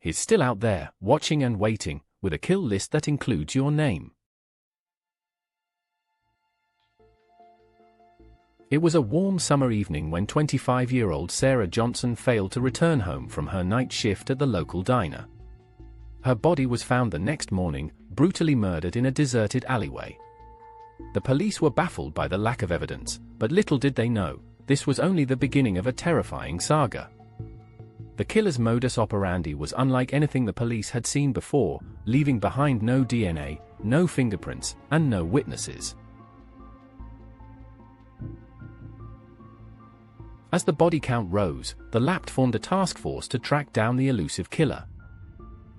He's still out there, watching and waiting, with a kill list that includes your name. It was a warm summer evening when 25-year-old Sarah Johnson failed to return home from her night shift at the local diner. Her body was found the next morning, brutally murdered in a deserted alleyway. The police were baffled by the lack of evidence, but little did they know, this was only the beginning of a terrifying saga. The killer's modus operandi was unlike anything the police had seen before, leaving behind no DNA, no fingerprints, and no witnesses. As the body count rose, the LAPD formed a task force to track down the elusive killer.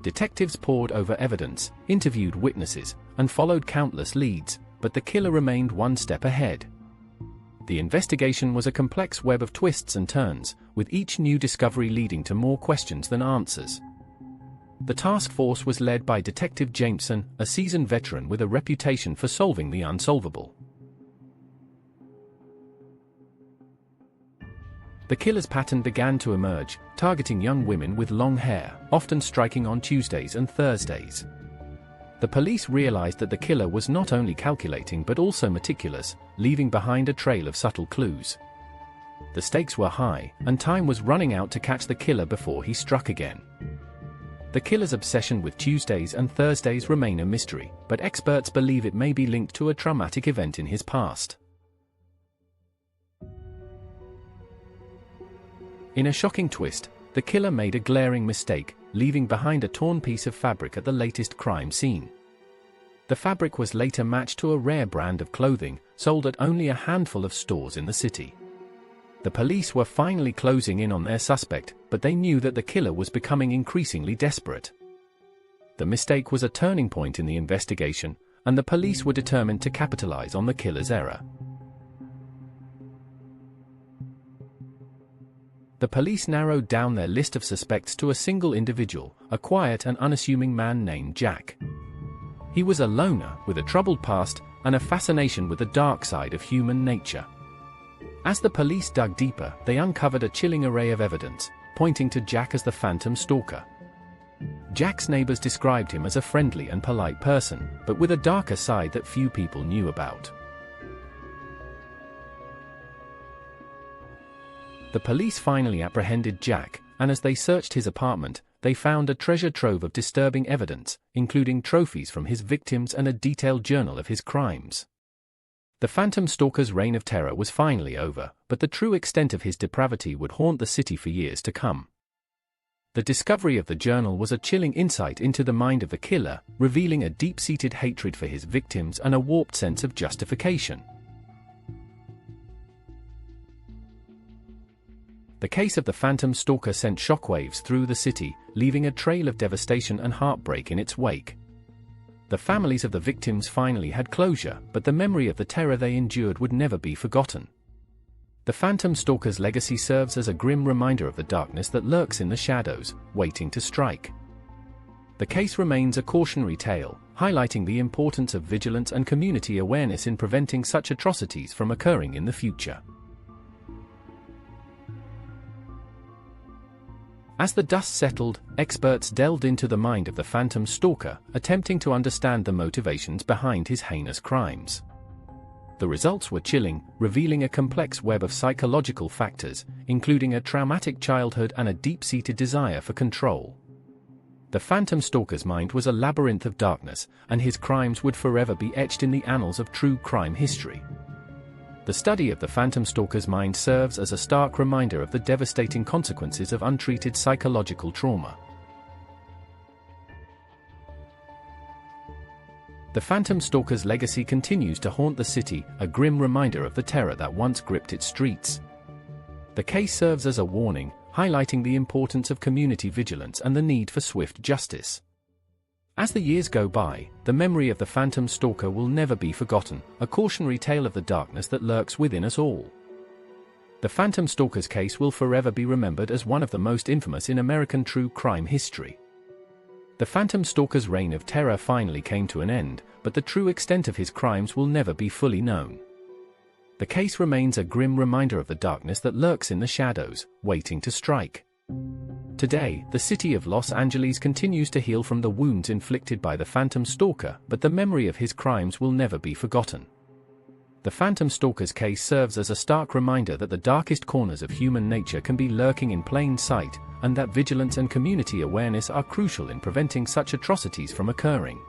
Detectives pored over evidence, interviewed witnesses, and followed countless leads, but the killer remained one step ahead. The investigation was a complex web of twists and turns, with each new discovery leading to more questions than answers. The task force was led by Detective Jameson, a seasoned veteran with a reputation for solving the unsolvable. The killer's pattern began to emerge, targeting young women with long hair, often striking on Tuesdays and Thursdays. The police realized that the killer was not only calculating but also meticulous, leaving behind a trail of subtle clues. The stakes were high, and time was running out to catch the killer before he struck again. The killer's obsession with Tuesdays and Thursdays remain a mystery, but experts believe it may be linked to a traumatic event in his past. In a shocking twist, the killer made a glaring mistake, leaving behind a torn piece of fabric at the latest crime scene. The fabric was later matched to a rare brand of clothing, sold at only a handful of stores in the city. The police were finally closing in on their suspect, but they knew that the killer was becoming increasingly desperate. The mistake was a turning point in the investigation, and the police were determined to capitalize on the killer's error. The police narrowed down their list of suspects to a single individual, a quiet and unassuming man named Jack. He was a loner, with a troubled past, and a fascination with the dark side of human nature. As the police dug deeper, they uncovered a chilling array of evidence, pointing to Jack as the Phantom Stalker. Jack's neighbors described him as a friendly and polite person, but with a darker side that few people knew about. The police finally apprehended Jack, and as they searched his apartment, they found a treasure trove of disturbing evidence, including trophies from his victims and a detailed journal of his crimes. The Phantom Stalker's reign of terror was finally over, but the true extent of his depravity would haunt the city for years to come. The discovery of the journal was a chilling insight into the mind of the killer, revealing a deep-seated hatred for his victims and a warped sense of justification. The case of the Phantom Stalker sent shockwaves through the city, leaving a trail of devastation and heartbreak in its wake. The families of the victims finally had closure, but the memory of the terror they endured would never be forgotten. The Phantom Stalker's legacy serves as a grim reminder of the darkness that lurks in the shadows, waiting to strike. The case remains a cautionary tale, highlighting the importance of vigilance and community awareness in preventing such atrocities from occurring in the future. As the dust settled, experts delved into the mind of the Phantom Stalker, attempting to understand the motivations behind his heinous crimes. The results were chilling, revealing a complex web of psychological factors, including a traumatic childhood and a deep-seated desire for control. The Phantom Stalker's mind was a labyrinth of darkness, and his crimes would forever be etched in the annals of true crime history. The study of the Phantom Stalker's mind serves as a stark reminder of the devastating consequences of untreated psychological trauma. The Phantom Stalker's legacy continues to haunt the city, a grim reminder of the terror that once gripped its streets. The case serves as a warning, highlighting the importance of community vigilance and the need for swift justice. As the years go by, the memory of the Phantom Stalker will never be forgotten, a cautionary tale of the darkness that lurks within us all. The Phantom Stalker's case will forever be remembered as one of the most infamous in American true crime history. The Phantom Stalker's reign of terror finally came to an end, but the true extent of his crimes will never be fully known. The case remains a grim reminder of the darkness that lurks in the shadows, waiting to strike. Today, the city of Los Angeles continues to heal from the wounds inflicted by the Phantom Stalker, but the memory of his crimes will never be forgotten. The Phantom Stalker's case serves as a stark reminder that the darkest corners of human nature can be lurking in plain sight, and that vigilance and community awareness are crucial in preventing such atrocities from occurring.